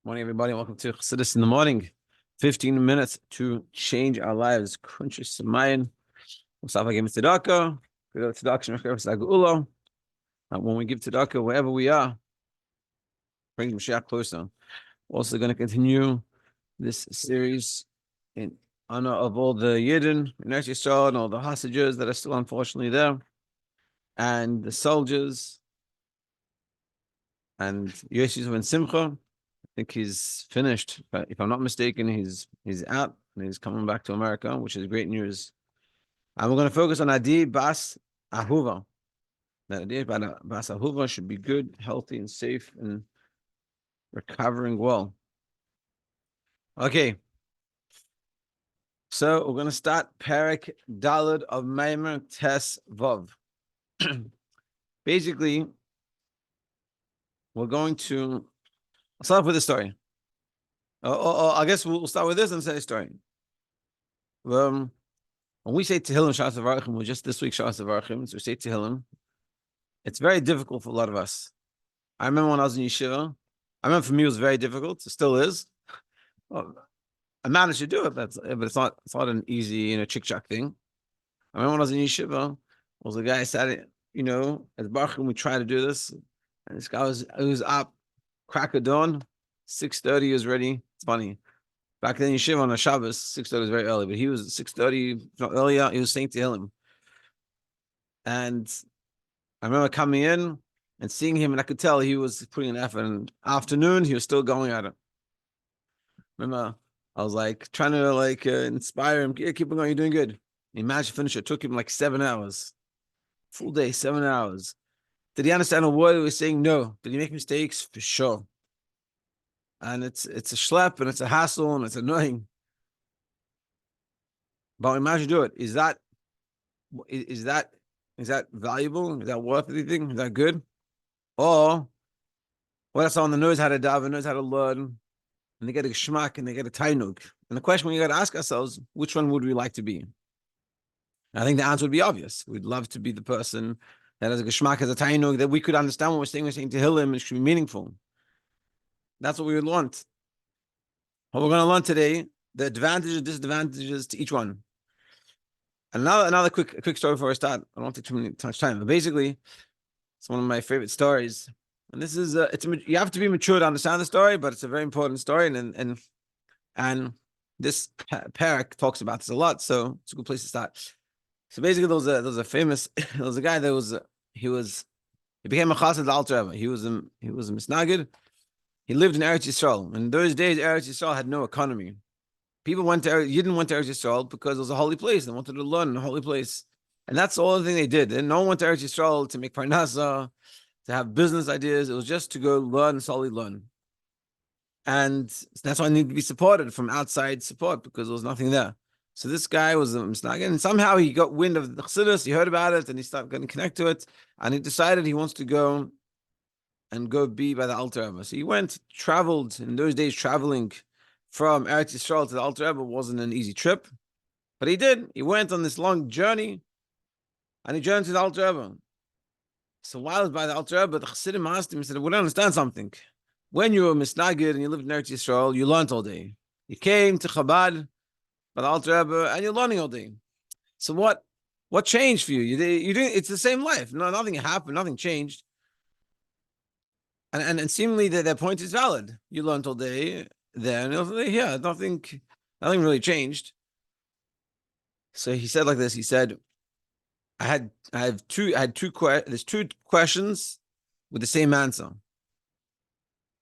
Morning, everybody. Welcome to Chassidus in the morning. 15 minutes to change our lives. Kuntres Mustafa gave tzedakah. When we give tzedakah, wherever we are, brings Mashiach closer. Also going to continue this series in honor of all the Yidden in Eretz Yisroel and all the hostages that are still unfortunately there, and the soldiers, and Yosef and Simcha. I think he's finished. If I'm not mistaken, he's out and he's coming back to America, which is great news. And we're going to focus on Adi Bas Ahuva. That Adi Bas Ahuva should be good, healthy, and safe, and recovering well. Okay. So we're going to start Perek Daled of Mammer Tes Vav. Basically, we're going to I'll start with a story. I guess we'll start with this and say a story. When we say Tehillim Shas Avarchim, we're just this week Shas Avarchim, so we say Tehillim. It's very difficult for a lot of us. I remember when I was in yeshiva. I remember for me it was very difficult. It still is. Well, I managed to do it, but it's not an easy, chick-chack thing. I remember when I was in yeshiva, was a guy said, as Baruch we try to do this, and this guy was up, crack of dawn, 6:30 he was ready. It's funny. Back then, yeshiva on a Shabbos, 6:30 was very early, but he was 6:30, if not earlier, he was saying Tehillim. And I remember coming in and seeing him, and I could tell he was putting an effort. And afternoon, he was still going at it. Remember, I was trying to inspire him. Yeah, keep on going, you're doing good. He managed to finish it. It took him 7 hours. Full day, 7 hours. Did he understand a word he was saying? No. Did he make mistakes? For sure. And it's a schlep, and it's a hassle, and it's annoying. But we managed to do it. Is that valuable? Is that worth anything? Is that good? Or what if someone knows how to daven, knows how to learn, and they get a geschmack and they get a tainug? And the question we got to ask ourselves, which one would we like to be? I think the answer would be obvious. We'd love to be the person that has a geschmack, has a tainug, that we could understand what we're saying Tehillim, and it should be meaningful. That's what we would want. What we're going to learn today, the advantages, disadvantages to each one. And another quick story before I start. I don't want to take too much time, but basically, it's one of my favorite stories. And this is you have to be mature to understand the story, but it's a very important story, and this parak talks about this a lot, so it's a good place to start. So basically, there was a guy that he became a chassid of the Alter Rebbe. He was a misnagid. He lived in Eretz Yisroel. In those days, Eretz Yisroel had no economy. People Yidden went to Eretz Yisroel because it was a holy place. They wanted to learn in a holy place. And that's all the thing they did. And no one went to Eretz Yisroel to make parnasa, to have business ideas. It was just to go learn, solely learn. And that's why I need to be supported from outside support, because there was nothing there. So this guy was a misnagid, and somehow he got wind of the chassidus. He heard about it, and he started getting connected to it. And he decided he wants to go be by the Alter Rebbe. So he traveled. In those days, traveling from Eretz Yisroel to the Alter Rebbe wasn't an easy trip, but he did. He went on this long journey, and he journeyed to the Alter Rebbe. So while he was by the Alter Rebbe, the Chassidim asked him, he said, "We don't understand something. When you were misnagid and you lived in Eretz Yisroel, you learned all day. You came to Chabad by the Alter Rebbe, and you're learning all day. So what changed for you? You doing it's the same life. No, nothing happened. Nothing changed." And seemingly their point is valid. You learned all day. Then yeah, nothing really changed. So he said like this. He said, there's two questions with the same answer.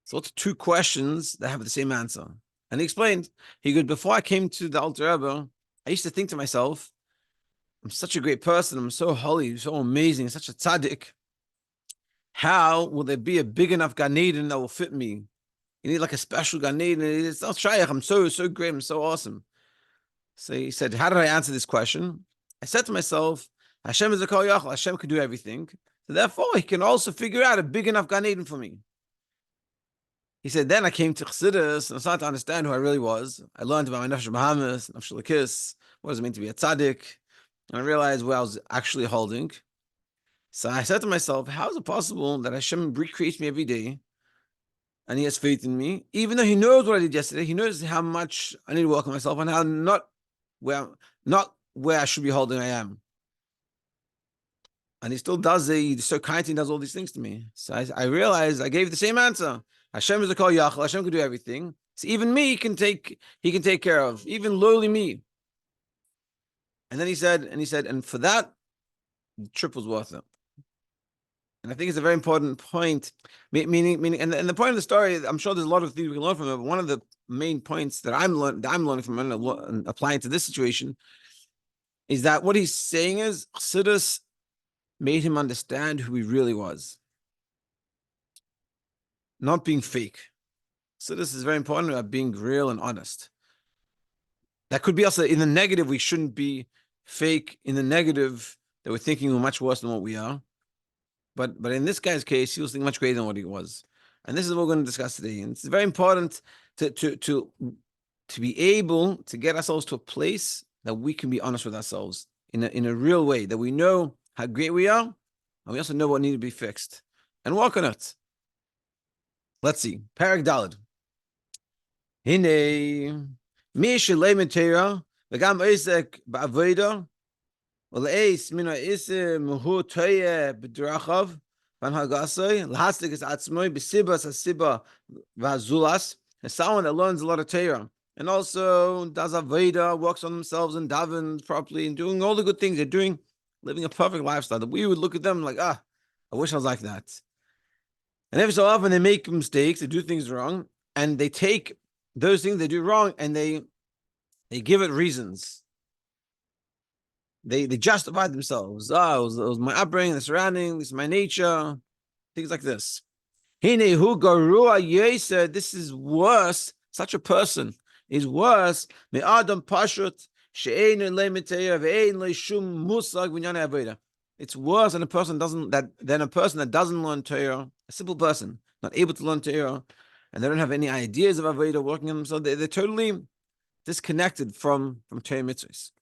So what's two questions that have the same answer? And he explained, before I came to the Alter Rebbe, I used to think to myself, I'm such a great person, I'm so holy, so amazing, such a tzaddik. How will there be a big enough Gan Eden that will fit me? You need a special Gan Eden. It's not shaykh. I'm so great. I'm so awesome. So he said, how did I answer this question? I said to myself, Hashem is a kol yachol. Hashem can do everything. So therefore, he can also figure out a big enough Gan Eden for me. He said, then I came to Chassidus and I started to understand who I really was. I learned about my nefesh Mammer, nefesh Lakis, what does it mean to be a tzaddik? And I realized what I was actually holding. So I said to myself, how is it possible that Hashem recreates me every day and he has faith in me, even though he knows what I did yesterday. He knows how much I need to work on myself and how not where I should be holding I am. And he still does it. He's so kind. He does all these things to me. So I realized I gave the same answer. Hashem is the Kol Yachal. Hashem can do everything. So even me, he can take care of, even lowly me. And then he said, and for that, the trip was worth it. And I think it's a very important point. Meaning, and the point of the story, I'm sure there's a lot of things we can learn from it. But one of the main points that I'm learning from it and applying to this situation is that what he's saying is Chassidus made him understand who he really was, not being fake. So this is very important about being real and honest. That could be also in the negative. We shouldn't be fake in the negative that we're thinking we're much worse than what we are. But in this guy's case, he was thinking much greater than what he was. And this is what we're going to discuss today. And it's very important to be able to get ourselves to a place that we can be honest with ourselves in a real way, that we know how great we are, and we also know what needs to be fixed, and work on it. Let's see. Parak Daled. Hine mi shelem Torah v'gam Isaac ba'avoda v'leis mina ise muhu toye b'drachav v'anhagasoi l'hastik es atzmoi b'sibas hasiba v'azulas. And someone that learns a lot of Torah and also does avoda, works on themselves and davens properly and doing all the good things they're doing, living a perfect lifestyle, that we would look at them like, I wish I was like that. And every so often they make mistakes, they do things wrong, and they take those things they do wrong and they give it reasons. They justify themselves. It was my upbringing, the surroundings, my nature, things like this. This is worse. Such a person is worse. It's worse than a person that doesn't learn Torah, a simple person, not able to learn Torah, and they don't have any ideas of Avodah working on themselves. They're totally disconnected from Torah mitzvahs.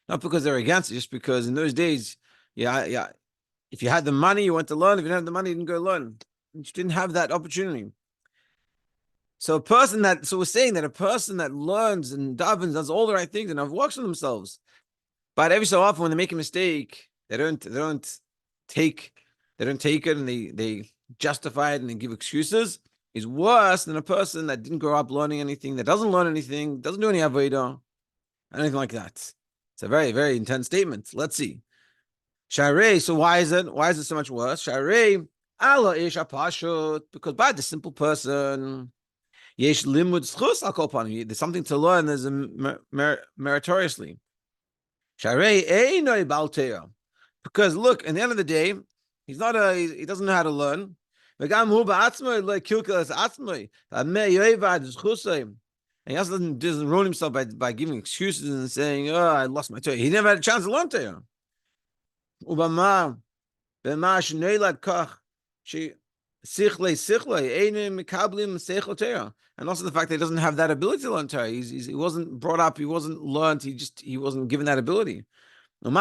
Not because they're against it, just because in those days, if you had the money, you went to learn. If you didn't have the money, you didn't go learn. You didn't have that opportunity. So we're saying that a person that learns and davens, does all the right things and works on themselves, but every so often when they make a mistake, they don't take it and they justify it and they give excuses, is worse than a person that didn't grow up learning anything, that doesn't learn anything, doesn't do any avodah, anything like that. It's a very, very intense statement. Let's see. Sharei, so why is it so much worse? Sharei, Allah ish apashut, because by the simple person, yesh limud zchus al kol panim, there's something to learn, there's meritoriously. Sharei einoi bal Torah, because look, at the end of the day, he doesn't know how to learn. And he also doesn't ruin himself by giving excuses and saying, I lost my Torah. He never had a chance to learn Torah. And also the fact that he doesn't have that ability to learn Torah. He wasn't brought up, he wasn't learned, he wasn't given that ability. And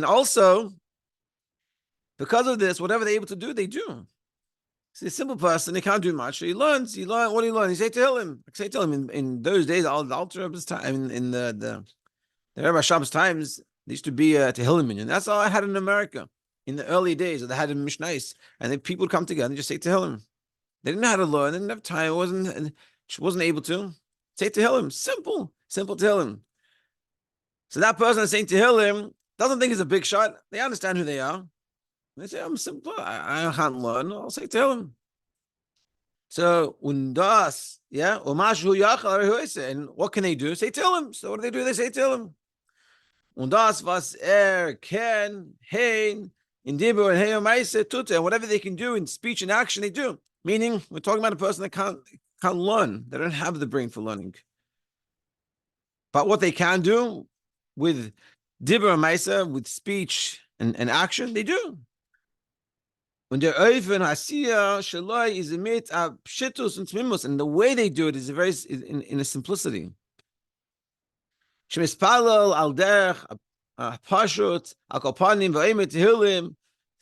also, because of this, whatever they're able to do, they do. See, a simple person, he can't do much. So he learns. What do you learn? He say to him. In those days, the Alter Rebbe's time, in the Rebbe Shabbos times, there used to be a Tehillim minyan. That's all I had in America in the early days. They had in Mishnais, and people would come together and just say Tehillim. They didn't know how to learn. They didn't have time. Wasn't able to say Tehillim. Simple Tehillim. So that person that's saying Tehillim doesn't think it's a big shot. They understand who they are. They say, I'm simple. I can't learn. I'll say Tehillim. So, undas, yeah, and what can they do? Say Tehillim. So what do? They say Tehillim. Undas was ken hein in dibur and heyomaise tute, and whatever they can do in speech and action, they do. Meaning, we're talking about a person that can't learn. They don't have the brain for learning. But what they can do with dibur and maisa, with speech and action, they do. When they're open, hasiya shaloi is emit pshitus and tmimus, and the way they do it is in a simplicity. Shemispalel al derech pashut al kopanim v'emet tehillim.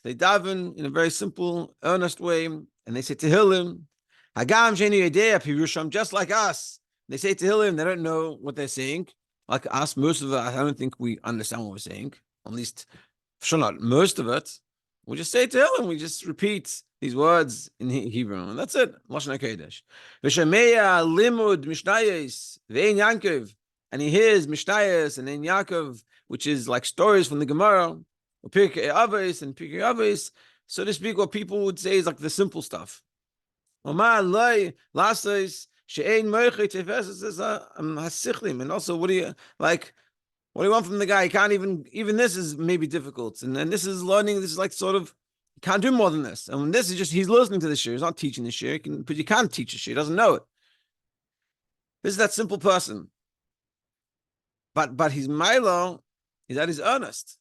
They daven in a very simple, earnest way, and they say Tehillim. Hagam sheni yedei pirusham, just like us. They say Tehillim, they don't know what they're saying. Like us, most of it, I don't think we understand what we're saying. At least, for sure not most of it. We just say Tehillim, we just repeat these words in Hebrew, and that's it. Lashon HaKodesh. V'shameya limud mishnayos ve'en Yankov, and he hears mishnayos and then Yaakov, which is like stories from the Gemara, or Pirkei Avos and Pirkei Avos, so to speak. What people would say is like the simple stuff. And also, what do you like? What do you want from the guy? He can't even this is maybe difficult. And then this is learning, this is like sort of, he can't do more than this. And this is just, he's listening to the shiur. He's not teaching the shiur, but you can't teach a shiur. He doesn't know it. This is that simple person. But his milo is that he's earnest.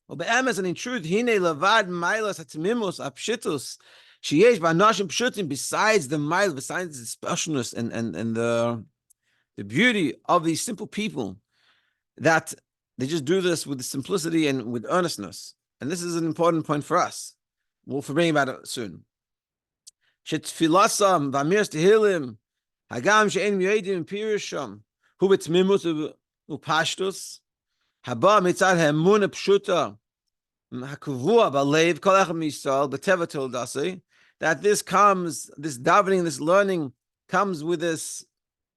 Well, be'emes, and in truth, hine levad milos hatmimus apshitus sheyesh ba'anashim pshutim, besides the mile, besides the specialness and the beauty of these simple people, that they just do this with simplicity and with earnestness. And this is an important point for us. We'll bring about it soon. Shetfilasam v'amiras tehillim hagam she'en miyedim pirusham hu b'tmimus upashtus haba mitzad ha'emunah pshuta hakuvua b'leiv kol echad miYisrael b'teva tildasei, that this davening, this learning comes with this,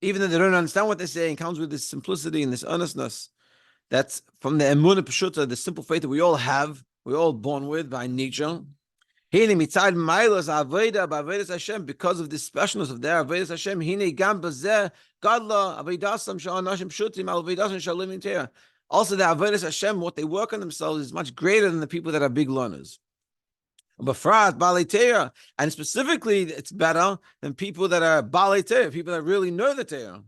even though they don't understand what they're saying, comes with this simplicity and this earnestness. That's from the emunah pshuta, the simple faith that we all have, we're all born with by nature. Because of this specialness of their avodas Hashem, also the avodas Hashem, what they work on themselves is much greater than the people that are big learners. And specifically, it's better than people that are Balei Torah, people that really know the Torah.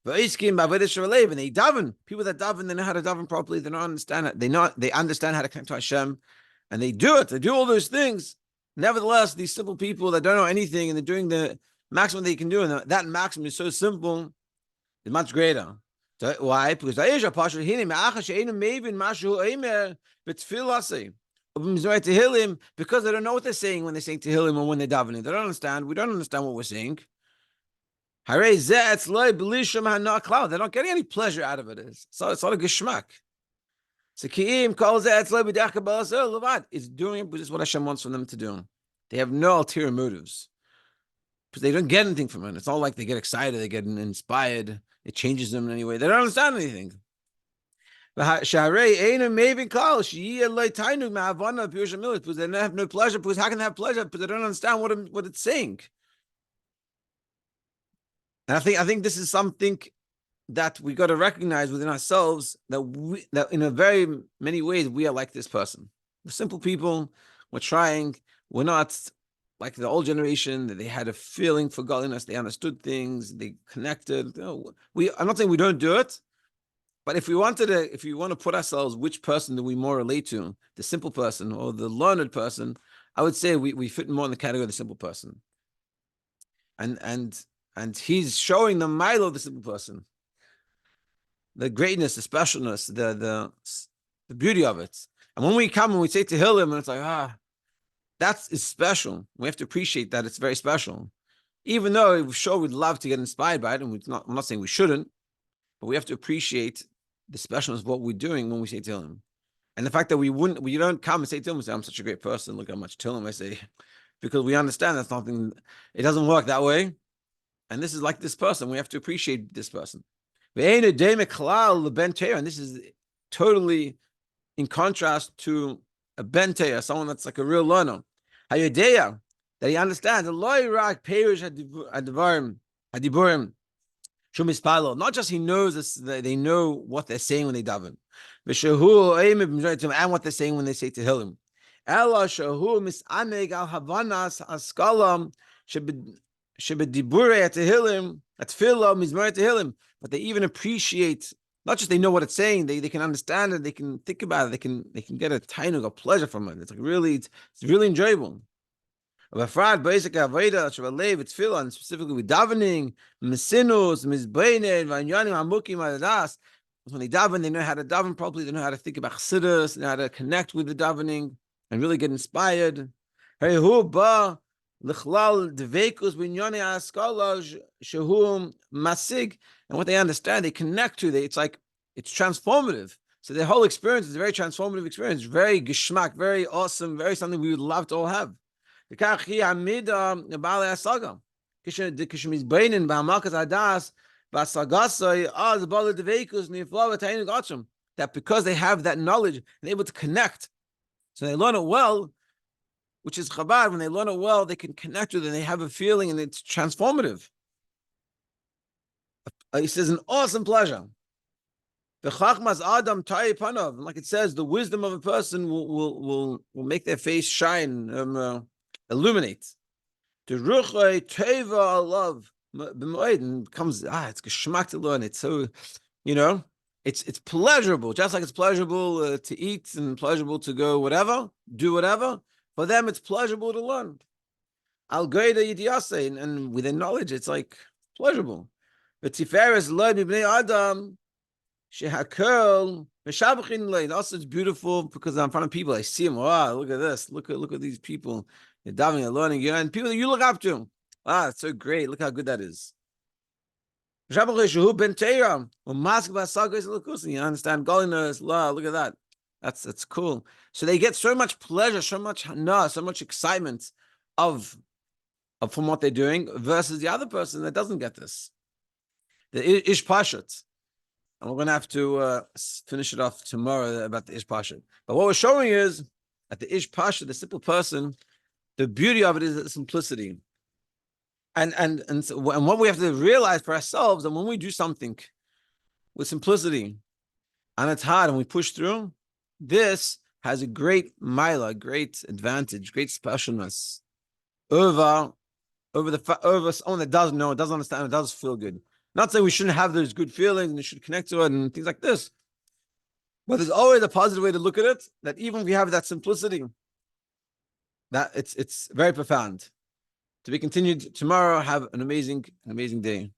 And they daven. People that daven, they know how to daven properly. They don't understand it. They understand how to connect to Hashem, and they do it. They do all those things. Nevertheless, these simple people that don't know anything and they're doing the maximum they can do, and that maximum is so simple, is much greater. So, why? Because they don't know what they're saying when they're saying Tehillim or when they're davening. They don't understand. We don't understand what we're saying. They're not getting any pleasure out of it. So it's not a geschmack. It's doing it because what Hashem wants from them to do. They have no ulterior motives. Because they don't get anything from it. It's not like they get excited, they get inspired, it changes them in any way. They don't understand anything. Because they have no pleasure. Because how can they have pleasure? Because they don't understand what it's saying. And I think this is something that we got to recognize within ourselves, that in a very many ways we are like this person. We're simple people. We're trying. We're not like the old generation that they had a feeling for godliness. They understood things. They connected. I'm not saying we don't do it, but if we want to put ourselves, which person do we more relate to, the simple person or the learned person? I would say we fit more in the category of the simple person. And he's showing the mile of the simple person, the greatness, the specialness, the beauty of it. And when we come and we say Tehillim, and it's like, that is special. We have to appreciate that it's very special. Even though we'd love to get inspired by it, and I'm not saying we shouldn't, but we have to appreciate the specialness of what we're doing when we say Tehillim. And the fact that we don't come and say Tehillim and say, I'm such a great person, look how much Tehillim I say, because we understand that's nothing, it doesn't work that way. And this is like this person. We have to appreciate this person. And this is totally in contrast to a benteya, someone that's like a real learner. That he understands. Not just he knows this, they know what they're saying when they daven. And what they're saying when they say Tehillim. But they even appreciate, not just they know what it's saying, they can understand it, they can think about it, they can get a tainug, a pleasure from it. It's like really, it's really enjoyable. Basic avodah, it's tefillah, and specifically with davening, mesinus, mizbeinen, vanyanim, hamukim, when they daven, they know how to daven properly, they know how to think about chassidus, they know how to connect with the davening. and really get inspired. Hey, who ba l'chlal dveikus b'inyonei ha'askala shehu masig, and what they understand, they connect to. It's like it's transformative. So their whole experience is a very transformative experience, very geschmack, very awesome, very something we would love to all have. That because they have that knowledge, they're able to connect. So they learn it well, which is Chabad. When they learn it well, they can connect with it, and they have a feeling, and it's transformative. He says, an awesome pleasure. The chachmas adam tai panav, like it says, the wisdom of a person will make their face shine, illuminate. The ruchay teva love becomes it's geschmack to learn. It's so, it's pleasurable, just like it's pleasurable to eat and pleasurable to go whatever, do whatever. For them, it's pleasurable to learn. Al goyda yidiyase, and with their knowledge, it's like pleasurable. But tiferes lo b'bnei adam. Also, it's beautiful because I'm in front of people. I see them. Wow, look at this. Look at these people. They're diving, they're learning, and people that you look up to. It's so great. Look how good that is. You understand godliness, love. Look at that. That's cool. So they get so much pleasure, so much so much excitement of from what they're doing versus the other person that doesn't get this. The ish pashat. And we're going to have to finish it off tomorrow about the Ish Pasha. But what we're showing is that the Ish Pasha, the simple person, the beauty of it is the simplicity. And what we have to realize for ourselves, and when we do something with simplicity, and it's hard, and we push through, this has a great mila, great advantage, great specialness over someone that doesn't know, doesn't understand, it does feel good. Not saying we shouldn't have those good feelings and we should connect to it and things like this. But there's always a positive way to look at it, that even if we have that simplicity, that it's very profound. To be continued tomorrow. Have an amazing day.